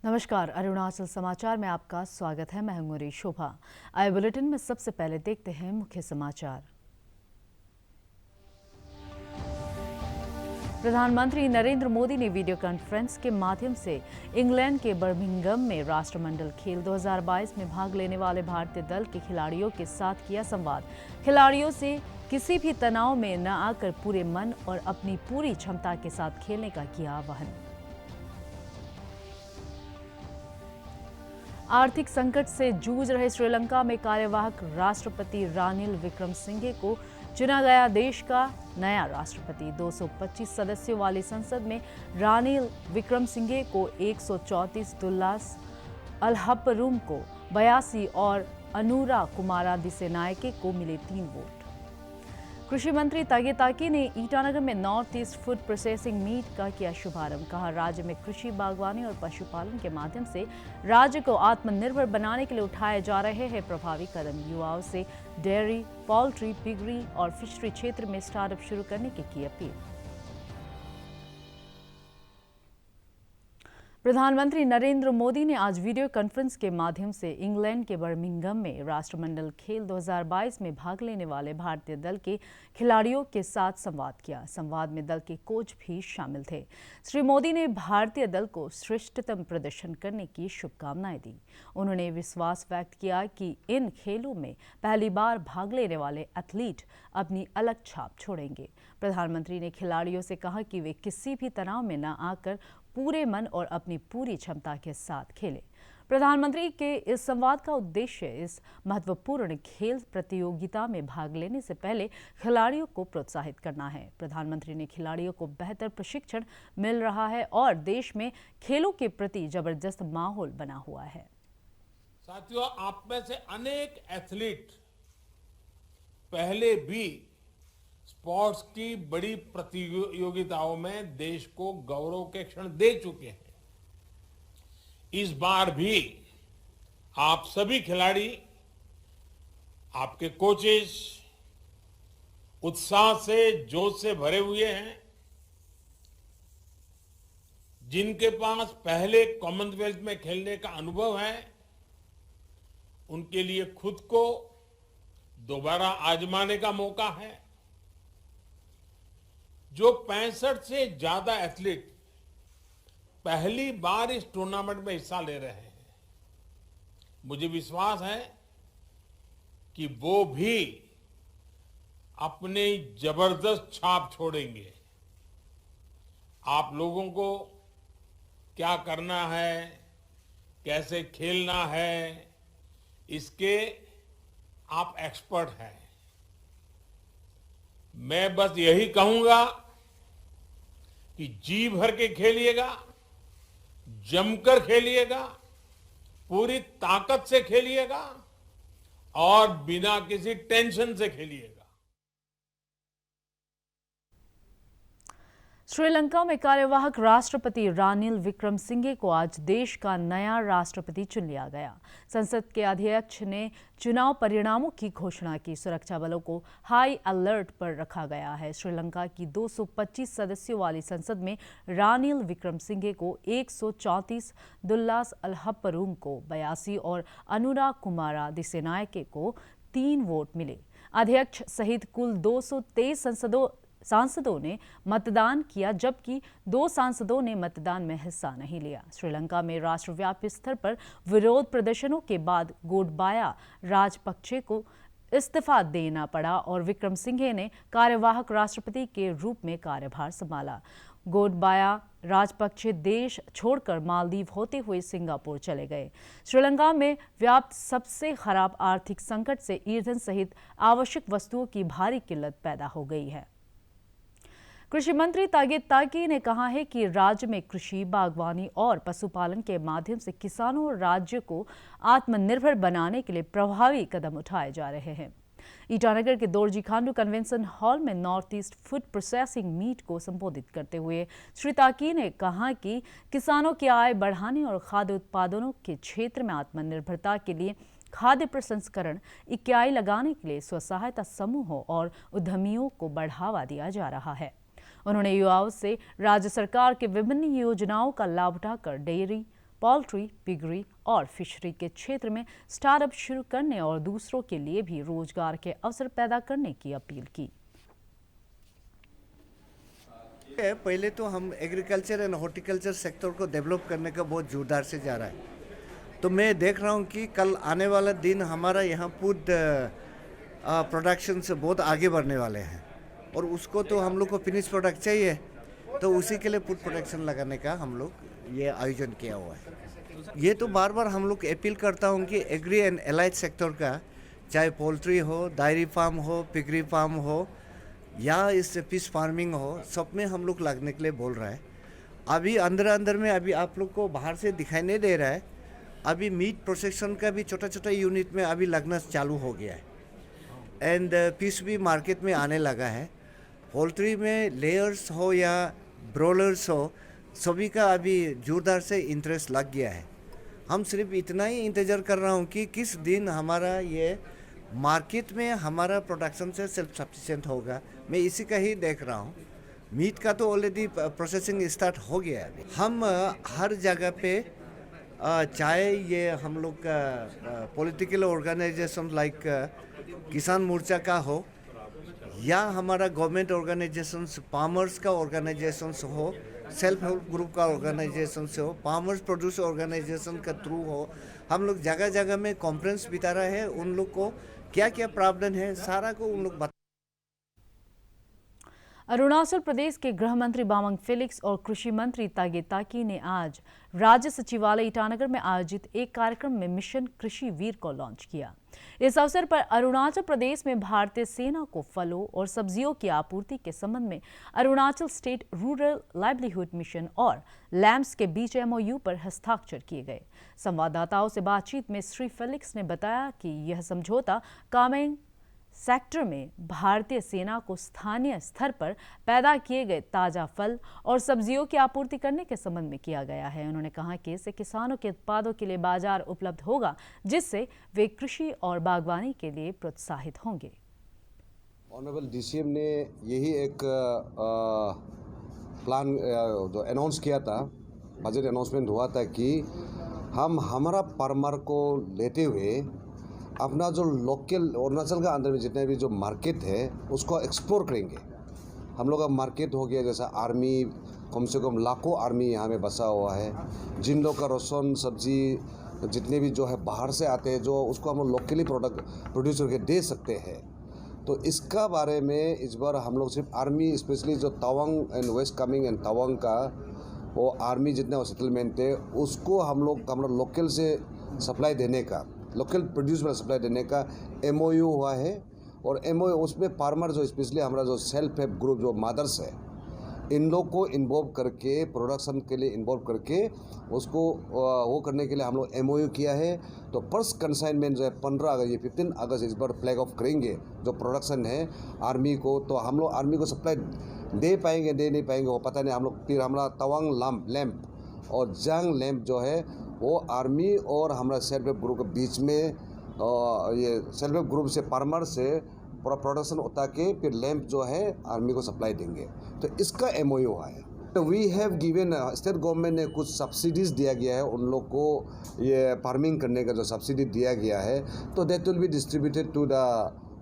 नमस्कार, अरुणाचल समाचार में आपका स्वागत है। मैं हूं शोभा। आए बुलेटिन में सबसे पहले देखते हैं मुख्य समाचार। प्रधानमंत्री नरेंद्र मोदी ने वीडियो कॉन्फ्रेंस के माध्यम से इंग्लैंड के बर्मिंघम में राष्ट्रमंडल खेल 2022 में भाग लेने वाले भारतीय दल के खिलाड़ियों के साथ किया संवाद। खिलाड़ियों से किसी भी तनाव में न आकर पूरे मन और अपनी पूरी क्षमता के साथ खेलने का किया आह्वान। आर्थिक संकट से जूझ रहे श्रीलंका में कार्यवाहक राष्ट्रपति रानिल विक्रमसिंघे को चुना गया। देश का नया राष्ट्रपति 225 सदस्यों वाली संसद में रानिल विक्रमसिंघे को 134, दुल्लास अलहप्परुम को 82 और अनुरा कुमारा दिसेनायके को मिले 3 वोट। कृषि मंत्री तागे ताकी ने ईटानगर में North East food processing meet का किया शुभारंभ। कहा, राज्य में कृषि, बागवानी और पशुपालन के माध्यम से राज्य को आत्मनिर्भर बनाने के लिए उठाए जा रहे हैं प्रभावी कदम। युवाओं से डेयरी, पोल्ट्री, पिगरी और फिशरी क्षेत्र में स्टार्टअप शुरू करने की अपील। प्रधानमंत्री नरेंद्र मोदी ने आज वीडियो कॉन्फ्रेंस के माध्यम से इंग्लैंड के बर्मिंघम में राष्ट्रमंडल खेल 2022 में भाग लेने वाले भारतीय दल के खिलाड़ियों के साथ संवाद किया। संवाद में दल के कोच भी शामिल थे। श्री मोदी ने भारतीय दल को श्रेष्ठतम प्रदर्शन करने की शुभकामनाएं दी। उन्होंने विश्वास व्यक्त किया कि इन खेलों में पहली बार भाग लेने वाले एथलीट अपनी अलग छाप छोड़ेंगे। प्रधानमंत्री ने खिलाड़ियों से कहा कि वे किसी भी तनाव में न आकर पूरे मन और अपनी पूरी क्षमता के साथ खेलें। प्रधानमंत्री के इस संवाद का उद्देश्य इस महत्वपूर्ण खेल प्रतियोगिता में भाग लेने से पहले खिलाड़ियों को प्रोत्साहित करना है। प्रधानमंत्री ने खिलाड़ियों को बेहतर प्रशिक्षण मिल रहा है और देश में खेलों के प्रति जबरदस्त माहौल बना हुआ है। साथियों, आप में से अनेक एथलीट पहले भी स्पोर्ट्स की बड़ी प्रतियोगिताओं में देश को गौरव के क्षण दे चुके हैं। इस बार भी आप सभी खिलाड़ी, आपके कोचेस उत्साह से, जोश से भरे हुए हैं। जिनके पास पहले कॉमनवेल्थ में खेलने का अनुभव है, उनके लिए खुद को दोबारा आजमाने का मौका है। जो 65 से ज्यादा एथलीट पहली बार इस टूर्नामेंट में हिस्सा ले रहे हैं, मुझे विश्वास है कि वो भी अपनी जबरदस्त छाप छोड़ेंगे। आप लोगों को क्या करना है, कैसे खेलना है, इसके आप एक्सपर्ट हैं। मैं बस यही कहूंगा कि जी भर के खेलिएगा, जमकर खेलिएगा, पूरी ताकत से खेलिएगा और बिना किसी टेंशन से खेलिएगा। श्रीलंका में कार्यवाहक राष्ट्रपति रानिल विक्रमसिंघे को आज देश का नया राष्ट्रपति चुन लिया गया। संसद के अध्यक्ष ने चुनाव परिणामों की घोषणा की। सुरक्षा बलों को हाई अलर्ट पर रखा गया है। श्रीलंका की 225 सदस्यों वाली संसद में रानिल विक्रमसिंघे को 134, दुल्लास अलहप्परुम को 82 और अनुरा कुमारा दिसेनायके को 3 वोट मिले। अध्यक्ष सहित कुल 223 सांसदों ने मतदान किया, जबकि 2 सांसदों ने मतदान में हिस्सा नहीं लिया। श्रीलंका में राष्ट्रव्यापी स्तर पर विरोध प्रदर्शनों के बाद गोटबाया राजपक्षे को इस्तीफा देना पड़ा और विक्रमसिंघे ने कार्यवाहक राष्ट्रपति के रूप में कार्यभार संभाला। गोटबाया राजपक्षे देश छोड़कर मालदीव होते हुए सिंगापुर चले गए। श्रीलंका में व्याप्त सबसे खराब आर्थिक संकट से ईंधन सहित आवश्यक वस्तुओं की भारी किल्लत पैदा हो गई है। कृषि मंत्री तागे ताकी ने कहा है कि राज्य में कृषि, बागवानी और पशुपालन के माध्यम से किसानों और राज्य को आत्मनिर्भर बनाने के लिए प्रभावी कदम उठाए जा रहे हैं। ईटानगर के दोरजी खांडू कन्वेंशन हॉल में North East food processing meet को संबोधित करते हुए श्री ताकी ने कहा कि किसानों की आय बढ़ाने और खाद्य उत्पादनों के क्षेत्र में आत्मनिर्भरता के लिए खाद्य प्रसंस्करण इकाई लगाने के लिए स्वसहायता समूहों और उद्यमियों को बढ़ावा दिया जा रहा है। उन्होंने युवाओं से राज्य सरकार के विभिन्न योजनाओं का लाभ उठाकर डेयरी, पोल्ट्री, पिगरी और फिशरी के क्षेत्र में स्टार्टअप शुरू करने और दूसरों के लिए भी रोजगार के अवसर पैदा करने की अपील की। पहले तो हम एग्रीकल्चर एंड हॉर्टिकल्चर सेक्टर को डेवलप करने का बहुत जोरदार से जा रहा है। तो मैं देख रहा हूँ कि कल आने वाला दिन हमारा यहाँ फूड प्रोडक्शन से बहुत आगे बढ़ने वाले हैं और उसको तो हम लोग को फिनिश प्रोडक्ट चाहिए, तो उसी के लिए फूड प्रोडक्शन लगाने का हम लोग ये आयोजन किया हुआ है। ये तो बार बार हम लोग अपील करता हूँ कि एग्री एंड एलाइड सेक्टर का, चाहे पोल्ट्री हो, डायरी फार्म हो, पिगरी फार्म हो या इस फिश फार्मिंग हो, सब में हम लोग लगने के लिए बोल रहा है। अभी अंदर में अभी आप लोग को बाहर से दिखाई नहीं दे रहा है, अभी मीट प्रोसेसन का भी छोटा छोटा यूनिट में अभी लगना चालू हो गया है एंड फिश भी मार्केट में आने लगा है। पोल्ट्री में लेयर्स हो या ब्रोलर्स हो, सभी का अभी जोरदार से इंटरेस्ट लग गया है। हम सिर्फ इतना ही इंतज़ार कर रहा हूँ कि किस दिन हमारा ये मार्केट में हमारा प्रोडक्शन से सेल्फ सफिशिएंट होगा। मैं इसी का ही देख रहा हूँ। मीट का तो ऑलरेडी प्रोसेसिंग स्टार्ट हो गया है। हम हर जगह पे चाहे ये हम लोग का पॉलिटिकल ऑर्गेनाइजेशन लाइक किसान मोर्चा का हो या हमारा गवर्नमेंट ऑर्गेनाइजेशंस, फार्मर्स का ऑर्गेनाइजेशंस हो, सेल्फ हेल्प ग्रुप का ऑर्गेनाइजेशन से हो, फार्मर्स प्रोड्यूस ऑर्गेनाइजेशन का थ्रू हो, हम लोग जगह जगह में कॉन्फ्रेंस बिता रहे हैं। उन लोग को क्या क्या प्रावधान है सारा को उन लोग अरुणाचल प्रदेश के गृह मंत्री बामंग फेलिक्स और कृषि मंत्री तागे ताकी ने आज राज्य सचिवालय ईटानगर में आयोजित एक कार्यक्रम में मिशन कृषि वीर को लॉन्च किया। इस अवसर पर अरुणाचल प्रदेश में भारतीय सेना को फलों और सब्जियों की आपूर्ति के संबंध में Arunachal state rural livelihood mission और लैम्स के बीच एमओयू पर हस्ताक्षर किए गए। संवाददाताओं से बातचीत में श्री फेलिक्स ने बताया कि यह समझौता कामेंग सेक्टर में भारतीय सेना को स्थानीय स्तर पर पैदा किए गए ताजा फल और सब्जियों की आपूर्ति करने के संबंध में किया गया है। उन्होंने कहा कि इससे किसानों के उत्पादों के लिए बाजार उपलब्ध होगा, जिससे वे कृषि और बागवानी के लिए प्रोत्साहित होंगे। ऑनरेबल डीसीएम ने यही एक प्लान जो अनाउंस किया था, बजट अनाउंसमेंट हुआ था कि हम हमारा फार्मर को लेते हुए अपना जो लोकल अरुणाचल का अंदर में जितने भी जो मार्केट है उसको एक्सप्लोर करेंगे। हम लोग का मार्केट हो गया जैसा आर्मी, कम से कम लाखों आर्मी यहाँ में बसा हुआ है। जिन लोग का रसोन सब्जी जितने भी जो है बाहर से आते हैं, जो उसको हम लोग लोकली प्रोड्यूस करके दे सकते हैं। तो इसका बारे में इस बार हम लोग सिर्फ आर्मी, स्पेशली जो Tawang and West Kameng and Tawang का वो आर्मी जितना सेटलमेंट है उसको हम लोग लोकल से सप्लाई देने का, लोकल प्रोड्यूस में सप्लाई देने का एमओयू हुआ है। और एमओयू उसमें फार्मर जो स्पेशली हमारा जो सेल्फ हेल्प ग्रुप जो मदर्स है, इन लोग को इन्वॉल्व करके प्रोडक्शन के लिए इन्वॉल्व करके उसको वो करने के लिए हम लोग एमओयू किया है। तो फर्स्ट कंसाइनमेंट जो है 15 अगस्त, ये 15 अगस्त इस बार फ्लैग ऑफ करेंगे जो प्रोडक्शन है आर्मी को। तो हम लोग आर्मी को सप्लाई दे पाएंगे दे नहीं पाएंगे वो पता नहीं। हम लोग फिर हमारा तवांग लैम्प और जंग लैम्प जो है वो आर्मी और हमारा सेल्फ हेल्प ग्रुप के बीच में ये सेल्फ हेल्प ग्रुप से फार्मर से पूरा प्रोडक्शन उठा के फिर लैम्प जो है आर्मी को सप्लाई देंगे। तो इसका एमओयू हुआ है। तो we have given, state government ने कुछ सब्सिडीज दिया गया है उन लोग को, ये फार्मिंग करने का जो सब्सिडी दिया गया है, तो that will be distributed to the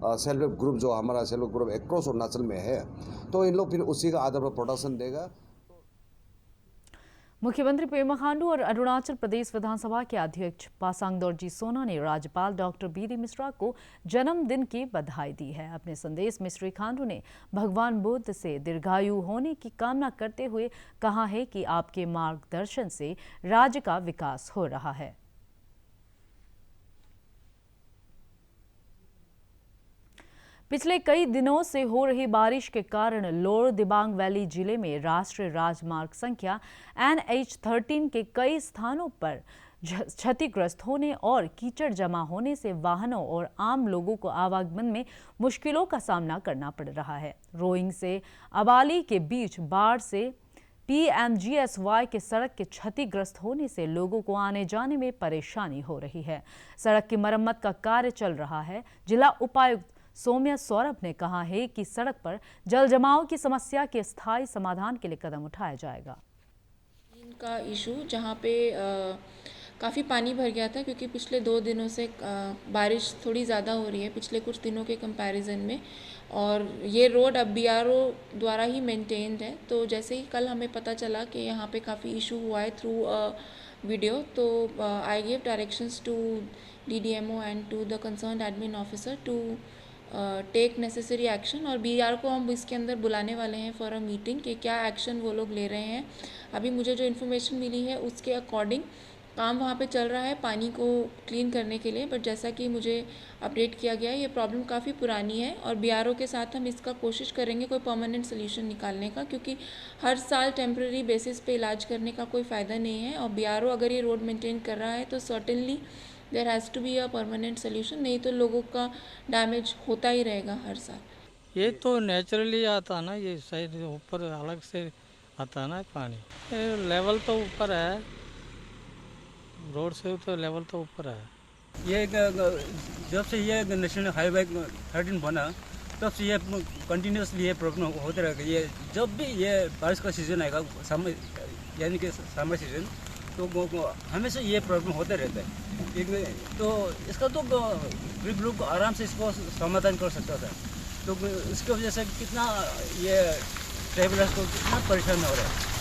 self help group जो हमारा self help group across Arunachal में है। तो इन लोग फिर उसी का आधार पर प्रोडक्शन देगा। मुख्यमंत्री पेमा खांडू और अरुणाचल प्रदेश विधानसभा के अध्यक्ष पासांग दोरजी सोना ने राज्यपाल डॉक्टर बीडी मिश्रा को जन्मदिन की बधाई दी है। अपने संदेश में श्री खांडू ने भगवान बुद्ध से दीर्घायु होने की कामना करते हुए कहा है कि आपके मार्गदर्शन से राज्य का विकास हो रहा है। पिछले कई दिनों से हो रही बारिश के कारण लोअर दिबांग वैली जिले में राष्ट्रीय राजमार्ग संख्या NH13 के कई स्थानों पर क्षतिग्रस्त होने और कीचड़ जमा होने से वाहनों और आम लोगों को आवागमन में मुश्किलों का सामना करना पड़ रहा है। रोइंग से अबाली के बीच बाढ़ से PMGSY के सड़क के क्षतिग्रस्त होने से लोगों को आने जाने में परेशानी हो रही है। सड़क की मरम्मत का कार्य चल रहा है। जिला उपायुक्त सौम्या सौरभ ने कहा है कि सड़क पर जल जमाव की समस्या के स्थायी समाधान के लिए कदम उठाया जाएगा। का इशू जहाँ पे काफ़ी पानी भर गया था, क्योंकि पिछले 2 दिनों से बारिश थोड़ी ज़्यादा हो रही है पिछले कुछ दिनों के कंपैरिजन में, और ये रोड अब बीआरओ द्वारा ही मेंटेन्ड है। तो जैसे ही कल हमें पता चला कि यहाँ पे काफ़ी इशू हुआ है थ्रू वीडियो, तो I give directions to DDMO and to the concerned admin officer to take necessary action, और बीआर को हम इसके अंदर बुलाने वाले हैं फॉर अ मीटिंग कि क्या एक्शन वो लोग ले रहे हैं। अभी मुझे जो इन्फॉर्मेशन मिली है उसके अकॉर्डिंग काम वहाँ पे चल रहा है पानी को क्लीन करने के लिए, बट जैसा कि मुझे अपडेट किया गया है ये प्रॉब्लम काफ़ी पुरानी है, और बीआरओ के साथ हम इसका कोशिश करेंगे कोई परमानेंट सोल्यूशन निकालने का, क्योंकि हर साल टेम्प्रेरी बेसिस पे इलाज करने का कोई फ़ायदा नहीं है। और बीआरओ अगर ये रोड मेंटेन कर रहा है तो certainly there has to be a permanent solution, नहीं तो लोगों का डैमेज होता ही रहेगा हर साल। ये तो नेचुरली आता ना, ये साइड ऊपर अलग से आता ना पानी। ये लेवल तो ऊपर है, रोड से तो लेवल तो ऊपर है। ये जब से ये नेशनल हाईवे 13 बना तब से ये कंटिन्यूसली ये प्रॉब्लम होते रहेगा। ये जब भी ये बारिश का सीज़न आएगा, समर यानी कि समर सीज़न, तो हमेशा ये प्रॉब्लम होते रहता है। तो इसका तो गरीब लोग आराम से इसको समाधान कर सकता था, तो इसकी वजह से कितना ये ट्रेवलर्स को कितना परेशान हो रहा है।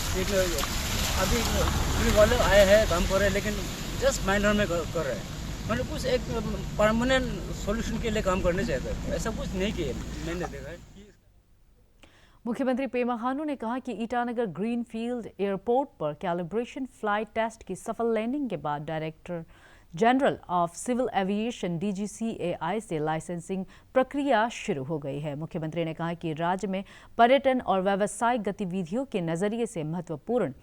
अभी गरीब वाले आए हैं काम कर रहे हैं, लेकिन जस्ट माइनर में कर रहे हैं, मतलब कुछ एक परमानेंट सॉल्यूशन के लिए काम करने चाहते हैं, ऐसा कुछ नहीं किया मैंने देखा है। मुख्यमंत्री पेमा खांडू ने कहा कि ईटानगर ग्रीनफील्ड एयरपोर्ट पर कैलिब्रेशन फ्लाइट टेस्ट की सफल लैंडिंग के बाद director general of civil aviation DGCAI से लाइसेंसिंग प्रक्रिया शुरू हो गई है। मुख्यमंत्री ने कहा कि राज्य में पर्यटन और व्यावसायिक गतिविधियों के नजरिए से महत्वपूर्ण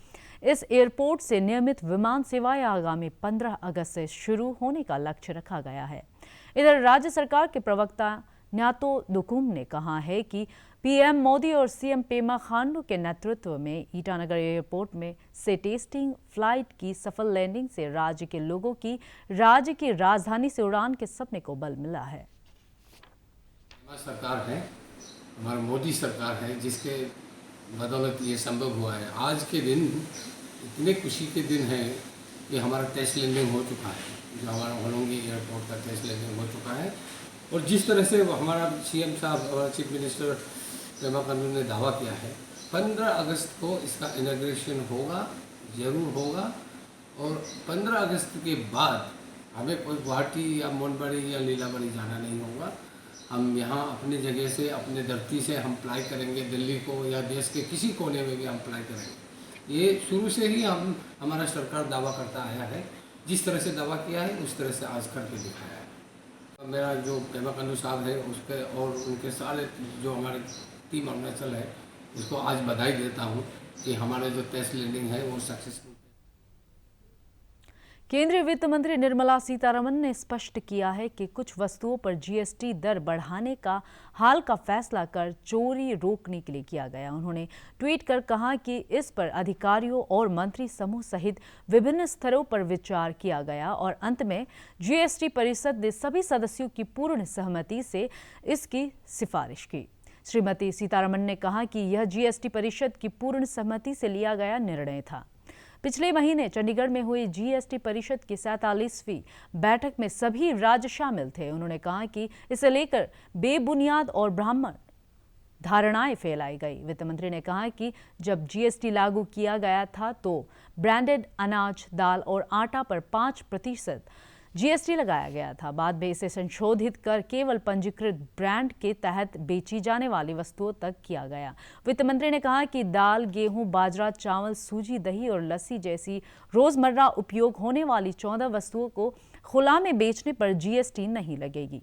इस एयरपोर्ट से नियमित विमान सेवाएं आगामी 15 अगस्त से शुरू होने का लक्ष्य रखा गया है। इधर राज्य सरकार के प्रवक्ता न्यातो दुकुम ने कहा है कि PM मोदी और CM पेमा खांडू के नेतृत्व में ईटानगर एयरपोर्ट में से टेस्टिंग फ्लाइट की सफल लैंडिंग से राज्य के लोगों की राज्य की राजधानी से उड़ान के सपने को बल मिला है। हमारी सरकार है, हमारा मोदी सरकार है, जिसके बदौलत ये संभव हुआ है। आज के दिन इतने खुशी के दिन हैं कि हमारा टेस्ट लैंडिंग हो चुका है, जो हमारा होलोंगी एयरपोर्ट का टेस्ट लैंडिंग हो चुका है, और जिस तरह से हमारा CM साहब, हमारा चीफ मिनिस्टर पेमा खांडू ने दावा किया है, 15 अगस्त को इसका इनॉग्रेशन होगा, ज़रूर होगा। और 15 अगस्त के बाद हमें कोई गुवाहाटी या मोनबाड़ी या लीलाबाड़ी जाना नहीं होगा। हम यहाँ अपनी जगह से, अपने धरती से हम अप्लाई करेंगे, दिल्ली को या देश के किसी कोने में भी हम अप्लाई करेंगे। ये शुरू से ही हमारा सरकार दावा करता आया है, जिस तरह से दावा किया है उस तरह से आज करके दिखाया है। मेरा जो पेमा खांडू साहब है उसके और उनके सारे जो हमारे टीम अरुणाचल है, उसको आज बधाई देता हूँ कि हमारे जो टेस्ट लैंडिंग है वो सक्सेसफुल। केंद्रीय वित्त मंत्री निर्मला सीतारमण ने स्पष्ट किया है कि कुछ वस्तुओं पर GST दर बढ़ाने का हाल का फैसला कर चोरी रोकने के लिए किया गया। उन्होंने ट्वीट कर कहा कि इस पर अधिकारियों और मंत्री समूह सहित विभिन्न स्तरों पर विचार किया गया और अंत में GST परिषद ने सभी सदस्यों की पूर्ण सहमति से इसकी सिफारिश की। श्रीमती सीतारमण ने कहा कि यह GST परिषद की पूर्ण सहमति से लिया गया निर्णय था। पिछले महीने चंडीगढ़ में हुई GST परिषद की 47वीं बैठक में सभी राज्य शामिल थे। उन्होंने कहा कि इसे लेकर बेबुनियाद और भ्रामक धारणाएं फैलाई गई। वित्त मंत्री ने कहा कि जब GST लागू किया गया था तो ब्रांडेड अनाज, दाल और आटा पर 5% GST लगाया गया था। बाद में इसे संशोधित कर केवल पंजीकृत ब्रांड के तहत बेची जाने वाली वस्तुओं तक किया गया। वित्त मंत्री ने कहा कि दाल, गेहूं, बाजरा, चावल, सूजी, दही और लस्सी जैसी रोजमर्रा उपयोग होने वाली 14 वस्तुओं को खुला में बेचने पर GST नहीं लगेगी।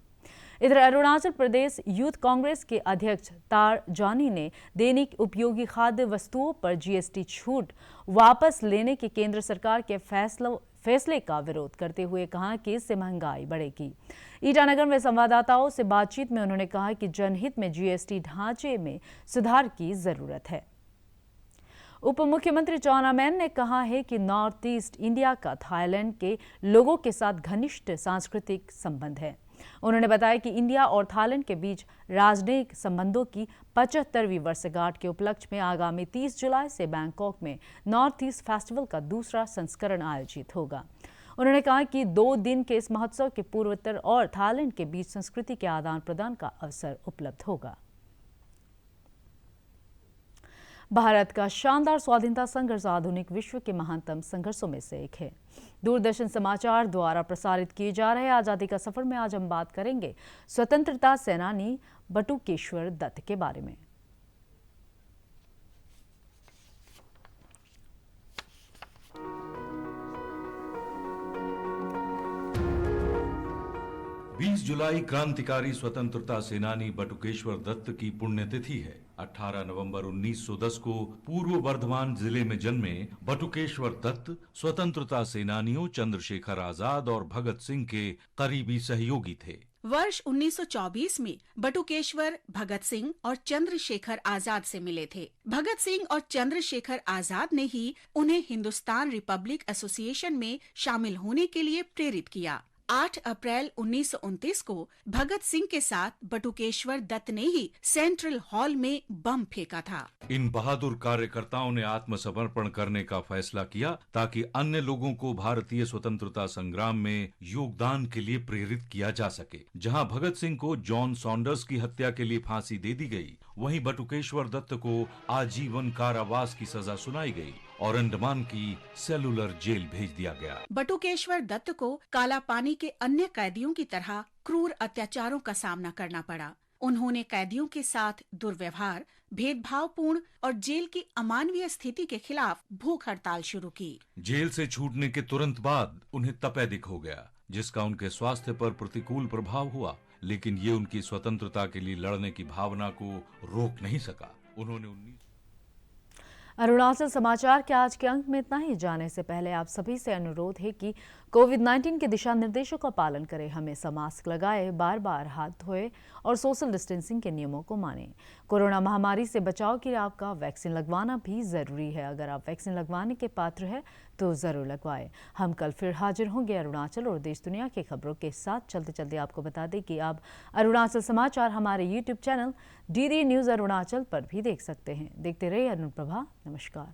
इधर अरुणाचल प्रदेश यूथ कांग्रेस के अध्यक्ष तार जानी ने दैनिक उपयोगी खाद्य वस्तुओं पर GST छूट वापस लेने के केंद्र सरकार के फैसले का विरोध करते हुए कहा कि इससे महंगाई बढ़ेगी। ईटानगर में संवाददाताओं से बातचीत में उन्होंने कहा कि जनहित में GST ढांचे में सुधार की जरूरत है। उप मुख्यमंत्री चाउना मैन ने कहा है कि नॉर्थ ईस्ट इंडिया का थाईलैंड के लोगों के साथ घनिष्ठ सांस्कृतिक संबंध है। उन्होंने बताया कि इंडिया और थाईलैंड के बीच राजनयिक संबंधों की 75वीं वर्षगांठ के उपलक्ष्य में आगामी 30 जुलाई से बैंकॉक में नॉर्थ ईस्ट फेस्टिवल का दूसरा संस्करण आयोजित होगा। उन्होंने कहा कि 2 दिन के इस महोत्सव के पूर्वोत्तर और थाईलैंड के बीच संस्कृति के आदान प्रदान का अवसर उपलब्ध होगा। भारत का शानदार स्वाधीनता संघर्ष आधुनिक विश्व के महानतम संघर्षों में से एक है। दूरदर्शन समाचार द्वारा प्रसारित किए जा रहे आजादी का सफर में आज हम बात करेंगे स्वतंत्रता सेनानी बटुकेश्वर दत्त के बारे में। 20 जुलाई क्रांतिकारी स्वतंत्रता सेनानी बटुकेश्वर दत्त की पुण्यतिथि है। 18 नवंबर 1910 को पूर्व बर्धमान जिले में जन्मे बटुकेश्वर दत्त स्वतंत्रता सेनानियों चंद्रशेखर आजाद और भगत सिंह के करीबी सहयोगी थे। वर्ष 1924 में बटुकेश्वर भगत सिंह और चंद्रशेखर आजाद से मिले थे। भगत सिंह और चंद्रशेखर आजाद ने ही उन्हें हिंदुस्तान रिपब्लिक एसोसिएशन में शामिल होने के लिए प्रेरित किया। 8 अप्रैल 1929 को भगत सिंह के साथ बटुकेश्वर दत्त ने ही सेंट्रल हॉल में बम फेंका था। इन बहादुर कार्यकर्ताओं ने आत्मसमर्पण करने का फैसला किया ताकि अन्य लोगों को भारतीय स्वतंत्रता संग्राम में योगदान के लिए प्रेरित किया जा सके। जहां भगत सिंह को जॉन सॉन्डर्स की हत्या के लिए फांसी दे दी गई, वहीं बटुकेश्वर दत्त को आजीवन कारावास की सजा सुनाई गई और अंडमान की सेलुलर जेल भेज दिया गया। बटुकेश्वर दत्त को काला पानी के अन्य कैदियों की तरह क्रूर अत्याचारों का सामना करना पड़ा। उन्होंने कैदियों के साथ दुर्व्यवहार, भेदभावपूर्ण और जेल की अमानवीय स्थिति के खिलाफ भूख हड़ताल शुरू की। जेल से छूटने के तुरंत बाद उन्हें तपेदिक हो गया, जिसका उनके स्वास्थ्य पर प्रतिकूल प्रभाव हुआ, लेकिन ये उनकी स्वतंत्रता के लिए लड़ने की भावना को रोक नहीं सका। उन्होंने अरुणाचल समाचार के आज के अंक में इतना ही। जाने से पहले आप सभी से अनुरोध है कि कोविड-19 के दिशा निर्देशों का पालन करें, हमेशा मास्क लगाए, बार बार हाथ धोए और सोशल डिस्टेंसिंग के नियमों को मानें। कोरोना महामारी से बचाव के लिए आपका वैक्सीन लगवाना भी जरूरी है। अगर आप वैक्सीन लगवाने के पात्र हैं तो जरूर लगवाएं। हम कल फिर हाजिर होंगे अरुणाचल और देश दुनिया की खबरों के साथ। चलते चलते आपको बता दें कि आप अरुणाचल समाचार हमारे YouTube channel DD news Arunachal पर भी देख सकते हैं। देखते रहिए अनुप्रभा। नमस्कार।